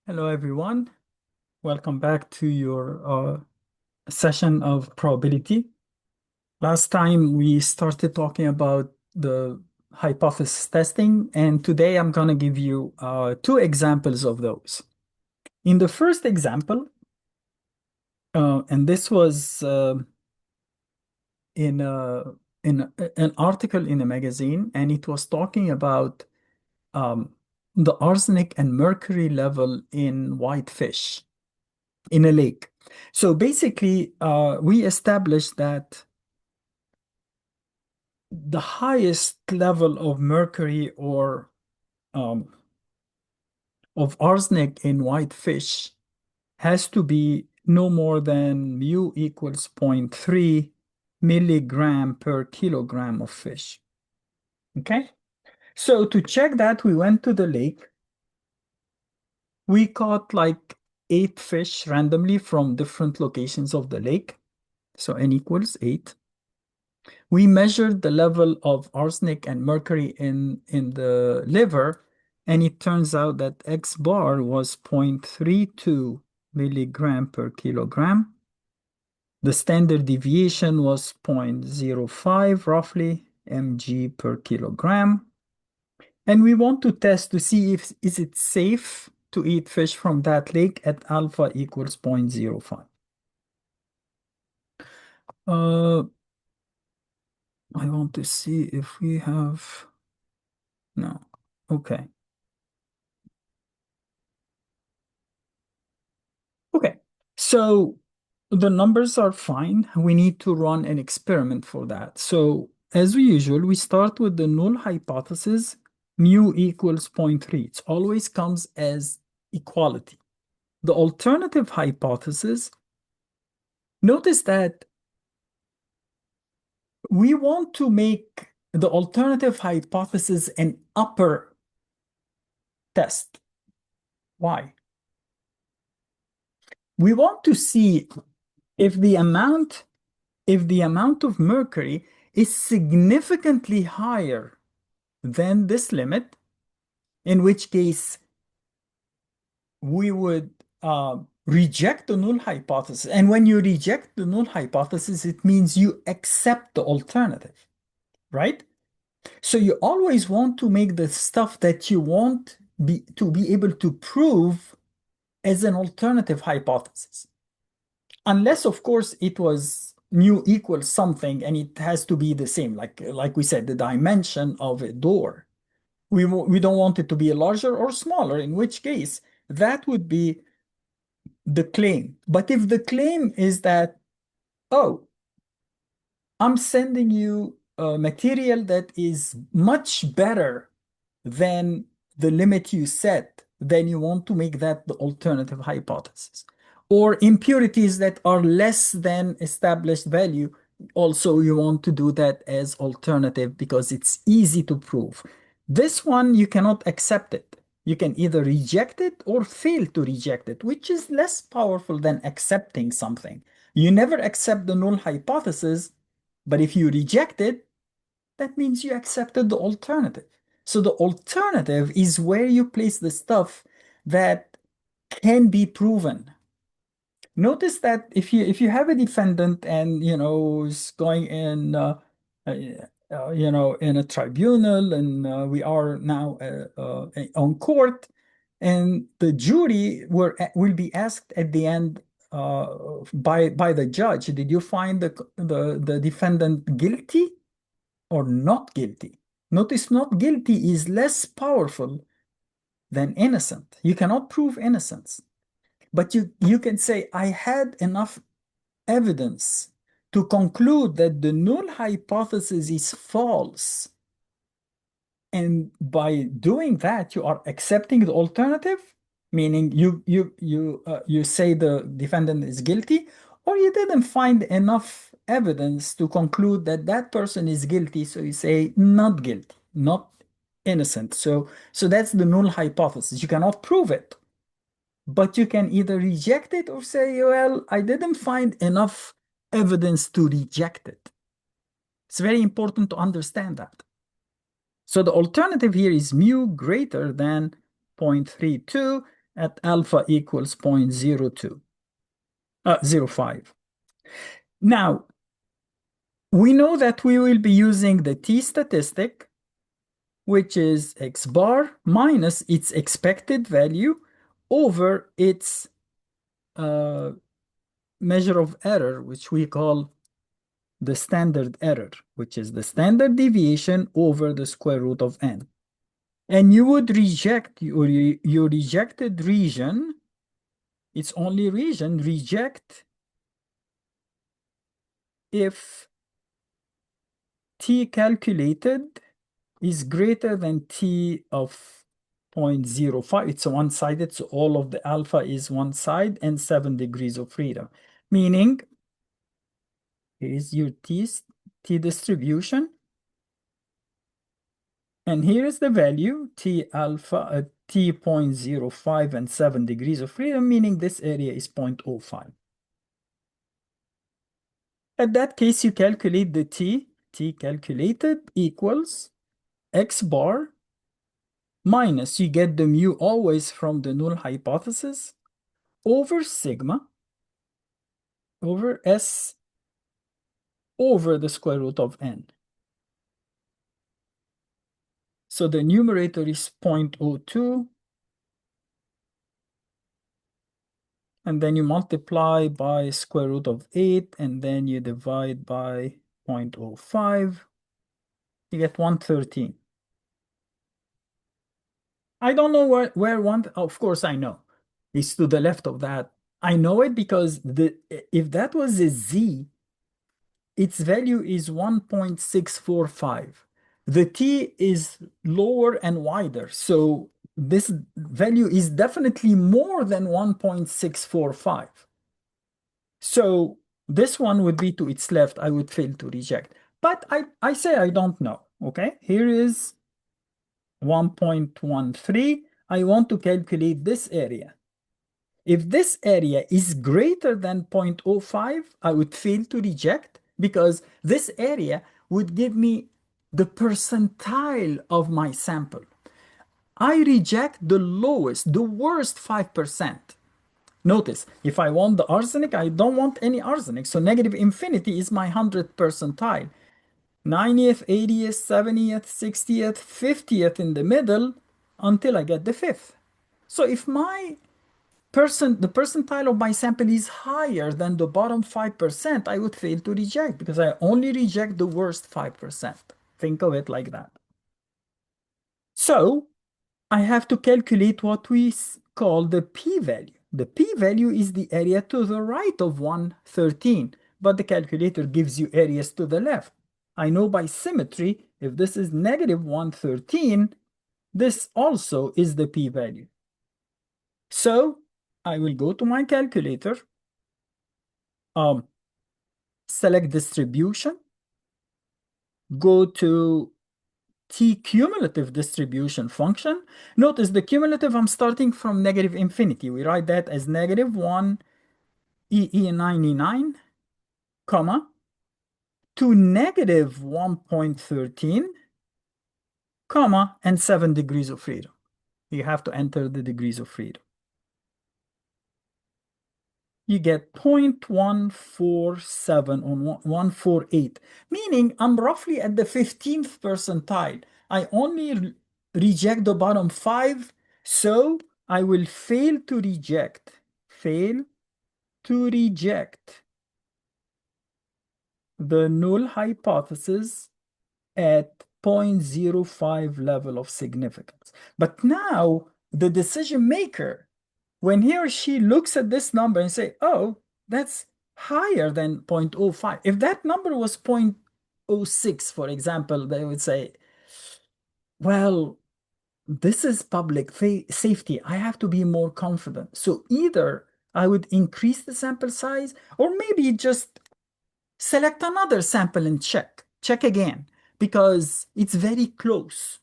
Hello, everyone. Welcome back to your session of probability. Last time we started talking about the hypothesis testing, and today I'm going to give you two examples of those. In the first example, and this was in an article in a magazine, and it was talking about um, the arsenic and mercury level in white fish in a lake. So basically, we established that the highest level of mercury or um, of arsenic in white fish has to be no more than mu equals zero point 0.3 milligram per kilogram of fish. Okay? So to check that, we went to the lake. We caught like 8 fish randomly from different locations of the lake. So n equals 8. We measured the level of arsenic and mercury in the liver, and it turns out that X bar was 0.32 milligram per kilogram. The standard deviation was 0.05 roughly mg per kilogram. And we want to test to see if is it safe to eat fish from that lake at alpha equals 0.05. Uh, I want to see if we have, no. Okay. Okay. So the numbers are fine. We need to run an experiment for that. So as usual, we start with the null hypothesis, mu equals zero point 0.3. It always comes as equality. The alternative hypothesis, notice that we want to make the alternative hypothesis an upper test. Why? We want to see if the amount of mercury is significantly higher than this limit, in which case we would reject the null hypothesis. And when you reject the null hypothesis, it means you accept the alternative, right? So you always want to make the stuff that you want to be able to prove as an alternative hypothesis. Unless, of course, it was mu equals something and it has to be the same, like we said, the dimension of a door. We don't want it to be larger or smaller, in which case that would be the claim. But if the claim is that, oh, I'm sending you a material that is much better than the limit you set, then you want to make that the alternative hypothesis. Or impurities that are less than established value, also you want to do that as alternative because it's easy to prove. This one, you cannot accept it. You can either reject it or fail to reject it, which is less powerful than accepting something. You never accept the null hypothesis, but if you reject it, that means you accepted the alternative. So the alternative is where you place the stuff that can be proven. Notice that if you have a defendant and is going in uh, in a tribunal and we are now on court and the jury will be asked at the end by the judge, did you find the defendant guilty or not guilty? Notice not guilty is less powerful than innocent. You cannot prove innocence, but you can say, I had enough evidence to conclude that the null hypothesis is false. And by doing that, you are accepting the alternative, meaning you say the defendant is guilty, or you didn't find enough evidence to conclude that that person is guilty, so you say not guilty, not innocent. So that's the null hypothesis. You cannot prove it, but you can either reject it or say, well, I didn't find enough evidence to reject it. It's very important to understand that. So the alternative here is mu greater than 0.32. at alpha equals 0.02, 0.05. Now, we know that we will be using the t-statistic, which is x bar minus its expected value over its measure of error, which we call the standard error, which is the standard deviation over the square root of n. And you would reject your rejected region, its only region, reject if t calculated is greater than t of 0.05. It's one-sided, so all of the alpha is one side and 7 degrees of freedom. Meaning, here is your t distribution. And here is the value, t alpha at t 0.05 and 7 degrees of freedom, meaning this area is 0.05. At that case, you calculate the t calculated equals x bar minus, you get the mu always from the null hypothesis, over sigma over s over the square root of n. So the numerator is 0.02, and then you multiply by square root of 8, and then you divide by 0.05. You get 113. I don't know where one, of course I know. It's to the left of that. I know it because if that was a z, its value is 1.645. The t is lower and wider, so this value is definitely more than 1.645. So this one would be to its left. I would fail to reject. But I say I don't know. Okay, here is 1.13. I want to calculate this area. If this area is greater than 0.05, I would fail to reject because this area would give me the percentile of my sample. I reject the lowest, the worst 5%. Notice, if I want the arsenic, I don't want any arsenic. So negative infinity is my 100th percentile. 90th, 80th, 70th, 60th, 50th in the middle until I get the 5th. So if the percentile of my sample is higher than the bottom 5%, I would fail to reject because I only reject the worst 5%. Think of it like that. So I have to calculate what we call the p-value. The p-value is the area to the right of 113, but the calculator gives you areas to the left. I know by symmetry, if this is negative 113, this also is the p-value. So I will go to my calculator, select distribution, go to t cumulative distribution function. Notice the cumulative, I'm starting from negative infinity. We write that as negative 1 EE99, comma, to negative 1.13, comma, and 7 degrees of freedom. You have to enter the degrees of freedom. You get 0.147 on 148, meaning I'm roughly at the 15th percentile. I only reject the bottom 5, so I will fail to reject the null hypothesis at 0.05 level of significance. But now the decision maker, when he or she looks at this number and say, oh, that's higher than 0.05. If that number was 0.06, for example, they would say, well, this is public safety. I have to be more confident. So either I would increase the sample size or maybe just select another sample and check again, because it's very close.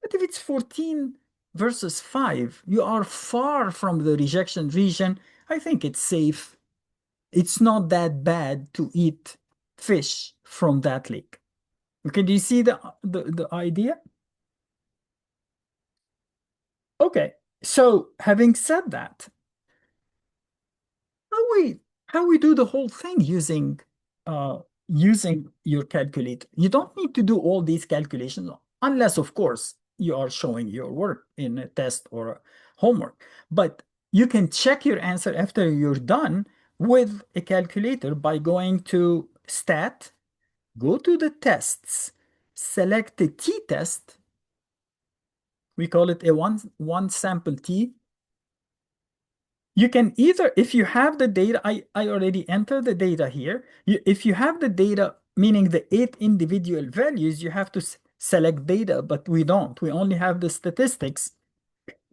But if it's 14 versus 5, you are far from the rejection region. I think it's safe. It's not that bad to eat fish from that lake. Okay, do you see the idea? Okay, So having said that, how we do the whole thing uh, using your calculator. You don't need to do all these calculations unless, of course, you are showing your work in a test or a homework. But you can check your answer after you're done with a calculator by going to Stat, go to the tests, select the t-test. We call it a one sample t. You can either, if you have the data, I already entered the data here. If you have the data, meaning the 8 individual values, you have to select data, but we don't. We only have the statistics.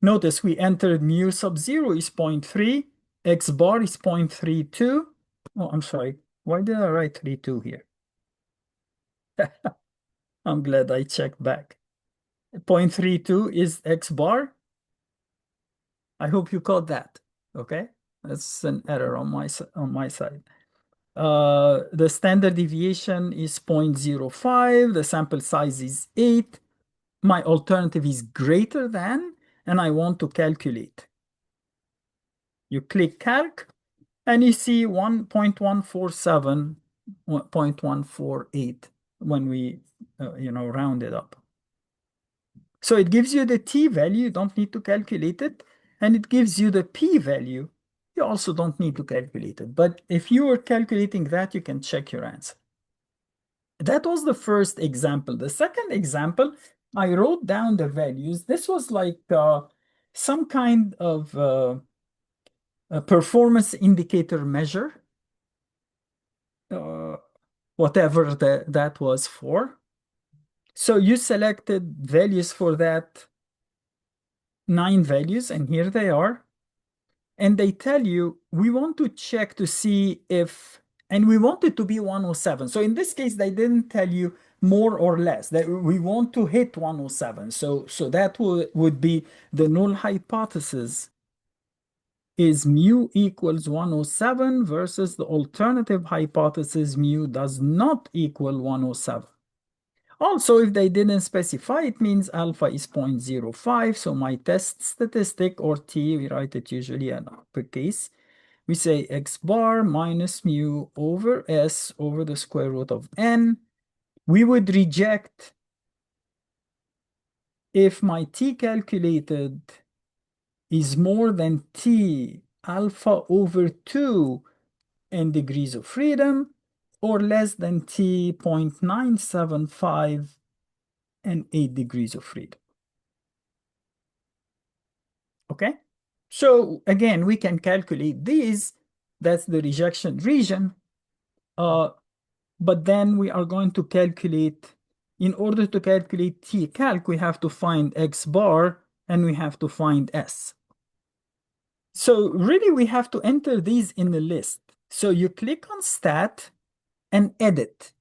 Notice we entered mu sub 0 is 0.3, x bar is 0.32. Oh, I'm sorry. Why did I write 32 here? I'm glad I checked back. 0.32 is x bar. I hope you caught that. Okay, that's an error on my side. The standard deviation is 0.05. The sample size is 8. My alternative is greater than, and I want to calculate. You click calc, and you see 1.147, 0.148 when we, round it up. So it gives you the t value, you don't need to calculate it, and it gives you the p value. You also don't need to calculate it. But if you are calculating that, you can check your answer. That was the first example. The second example, I wrote down the values. This was like some kind of a performance indicator measure, uh, whatever that was for. So you selected values for that, 9 values, and here they are. And they tell you, we want to check to see if, and we want it to be 107. So in this case, they didn't tell you more or less, that we want to hit 107. So that would be the null hypothesis is mu equals 107 versus the alternative hypothesis mu does not equal 107. Also, if they didn't specify, it means alpha is 0.05. So my test statistic, or t, we write it usually in uppercase. We say x bar minus mu over s over the square root of n. We would reject if my t calculated is more than t alpha over 2 in degrees of freedom, or less than t 0.975 and 8 degrees of freedom. Okay? So again, we can calculate these. That's the rejection region. But then we are going to calculate, in order to calculate t-calc, we have to find x bar and we have to find s. So really, we have to enter these in the list. So you click on stat and edit.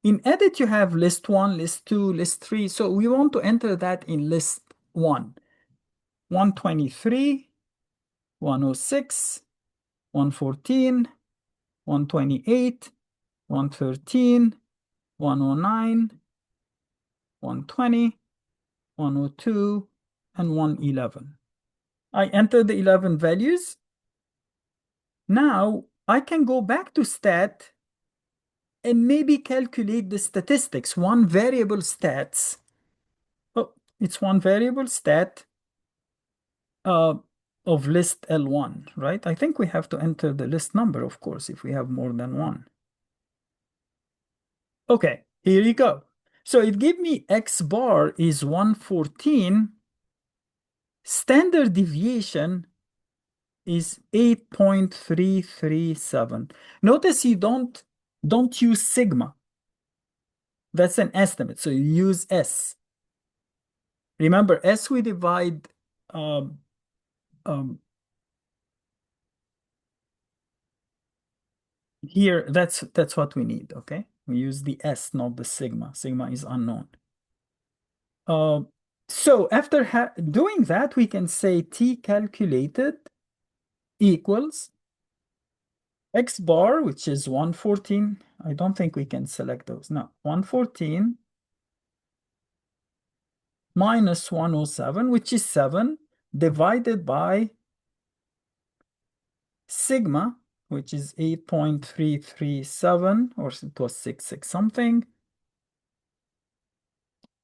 In edit, you have list 1, list 2, list 3. So we want to enter that in list 1. 123, 106, 114, 128, 113, 109, 120, 102, and 111. I enter the 11 values. Now I can go back to stat and maybe calculate the statistics, one variable stats. Oh, it's one variable stat of list L1, right? I think we have to enter the list number, of course, if we have more than one. Okay, here you go. So it gave me x bar is 114. Standard deviation is 8.337. Notice you don't use sigma. That's an estimate. So you use S. Remember, S we divide here. That's what we need. Okay, we use the S, not the sigma. Sigma is unknown. So after doing that, we can say T calculated equals X bar, which is 114. I don't think we can select those. No, 114 minus 107, which is 7, divided by sigma, which is 8.337, or it was 66 something,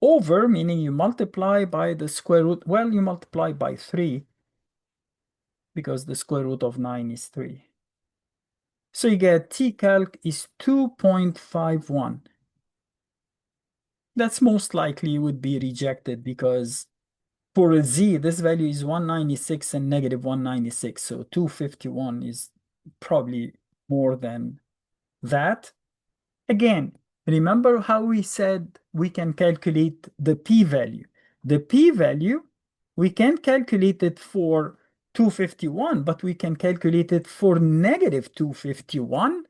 over, meaning you multiply by the square root. Well, you multiply by 3 because the square root of 9 is 3. So you get t-calc is 2.51. That's most likely would be rejected because for a z, this value is 196 and negative 196. So 251 is probably more than that. Again, remember how we said we can calculate the p-value. The p-value, we can calculate it for 251, but we can calculate it for negative 251,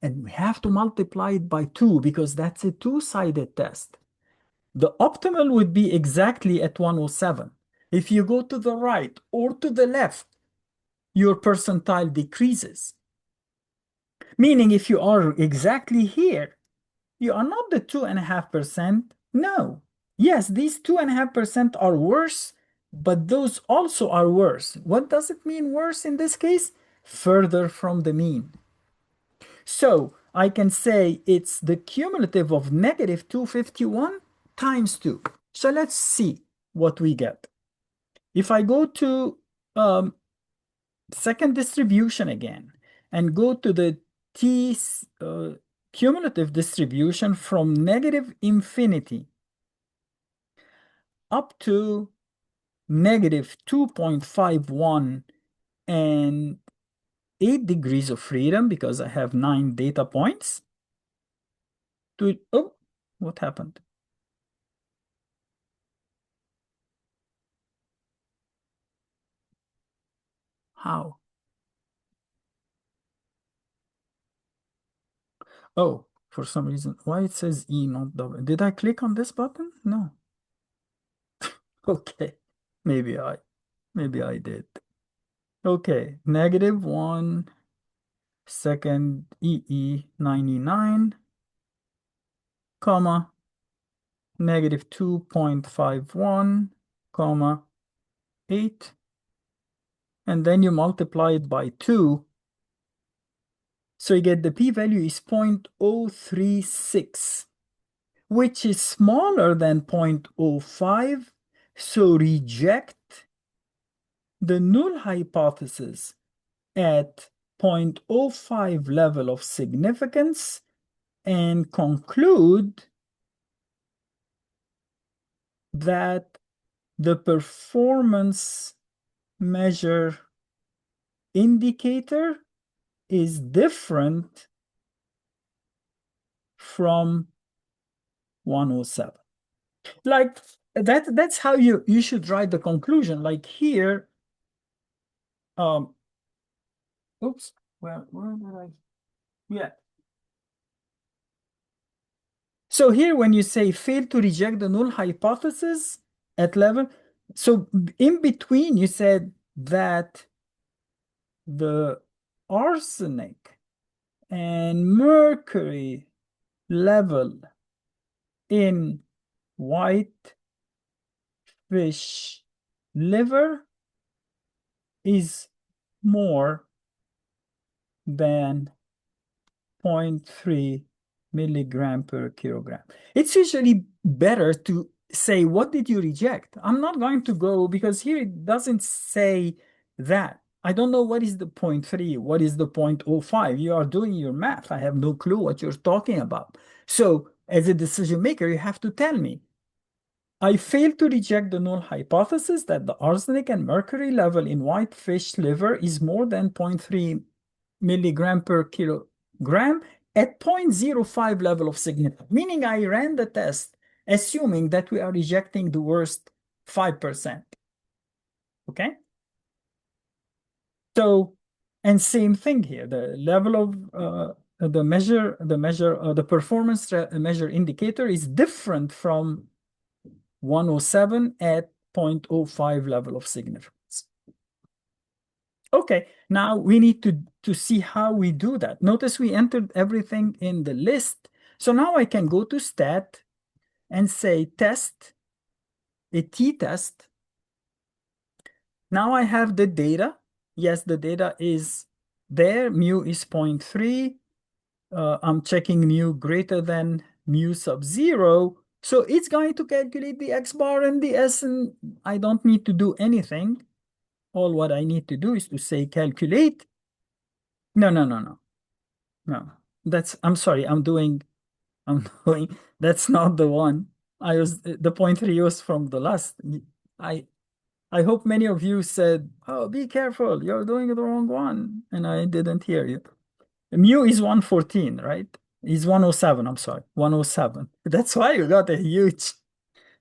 and we have to multiply it by 2 because that's a two-sided test. The optimal would be exactly at 107. If you go to the right or to the left, your percentile decreases. Meaning if you are exactly here, you are not the 2.5%. No. Yes, these 2.5% are worse, but those also are worse. What does it mean worse in this case? Further from the mean. So I can say it's the cumulative of negative 251 times 2. So let's see what we get. If I go to second distribution again and go to the t cumulative distribution from negative infinity up to negative 2.51 and 8 degrees of freedom because I have 9 data points. Oh, what happened? How? Oh, for some reason, why it says E, not W? Did I click on this button? No. Okay, maybe I did. Okay, negative 1 second EE 99, comma, negative 2.51, comma, 8, and then you multiply it by 2. So you get the p-value is 0.036, which is smaller than 0.05. So reject the null hypothesis at 0.05 level of significance and conclude that the performance measure indicator is different from 107. Like that's how you should write the conclusion. Like here, oops, where did I? Yeah. So here, when you say fail to reject the null hypothesis at level, so in between, you said that the arsenic and mercury level in white fish liver is more than 0.3 milligram per kilogram. It's usually better to say, what did you reject? I'm not going to go because here it doesn't say that. I don't know what is the 0.3, what is the 0.05. You are doing your math. I have no clue what you're talking about. So as a decision maker, you have to tell me, I failed to reject the null hypothesis that the arsenic and mercury level in white fish liver is more than 0.3 milligram per kilogram at 0.05 level of significance, meaning I ran the test assuming that we are rejecting the worst 5%. Okay? So, and same thing here, the level of the performance measure indicator is different from 107 at 0.05 level of significance. Okay, now we need to see how we do that. Notice we entered everything in the list. So now I can go to stat and say test, a t-test, Now I have the data. Yes, the data is there. Mu is 0.3. I'm checking mu greater than mu sub 0. So it's going to calculate the X bar and the S, and I don't need to do anything. All what I need to do is to say calculate. No, no, no, no, no. I'm sorry, I'm doing, that's not the one. The point 3 was from the last. I, I hope many of you said, oh, be careful, you're doing the wrong one. And I didn't hear you. Mu is 114, right? Is 107, I'm sorry, 107. That's why you got a huge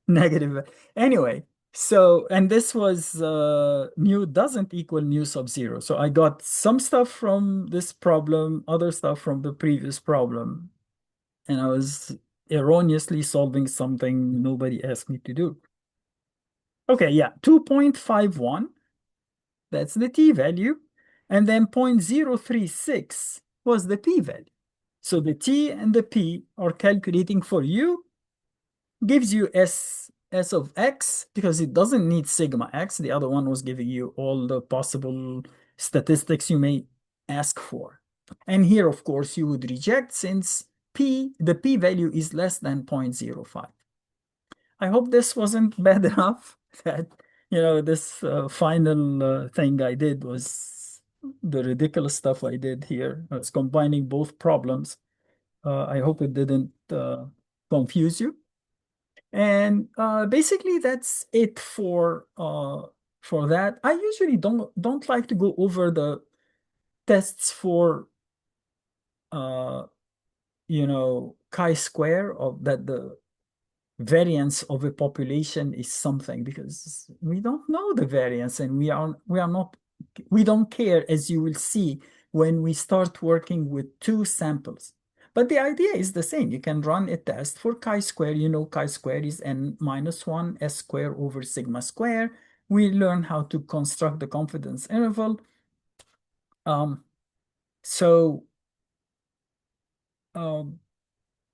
negative. Anyway, so, and this was mu doesn't equal mu sub 0. So I got some stuff from this problem, other stuff from the previous problem, and I was erroneously solving something nobody asked me to do. Okay, yeah, 2.51, that's the t-value, and then 0.036 was the p-value. So the t and the p are calculating for you, gives you s of x, because it doesn't need sigma x. The other one was giving you all the possible statistics you may ask for. And here, of course, you would reject since the p value is less than 0.05. I hope this wasn't bad enough that, this final thing I did was the ridiculous stuff I did here. I was combining both problems. I hope it didn't confuse you. And basically, that's it for that. I usually don't like to go over the tests for chi-square of that the variance of a population is something, because we don't know the variance, and we don't care, as you will see when we start working with two samples. But the idea is the same. You can run a test for chi-square. You know chi-square is n minus 1 s square over sigma square. We learn how to construct the confidence interval. Um, so, um,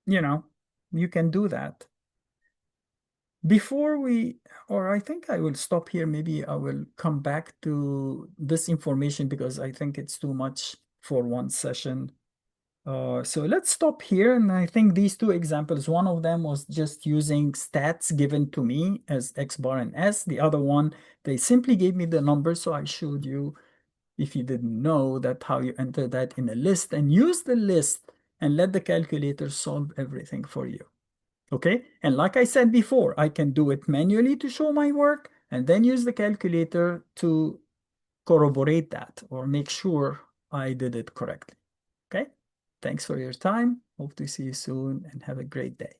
you can do that. Before or I think I will stop here. Maybe I will come back to this information because I think it's too much for one session. So let's stop here. And I think these two examples, one of them was just using stats given to me as X bar and S. The other one, they simply gave me the numbers. So I showed you, if you didn't know, that how you enter that in a list and use the list and let the calculator solve everything for you. Okay, and like I said before, I can do it manually to show my work and then use the calculator to corroborate that or make sure I did it correctly. Okay, thanks for your time. Hope to see you soon and have a great day.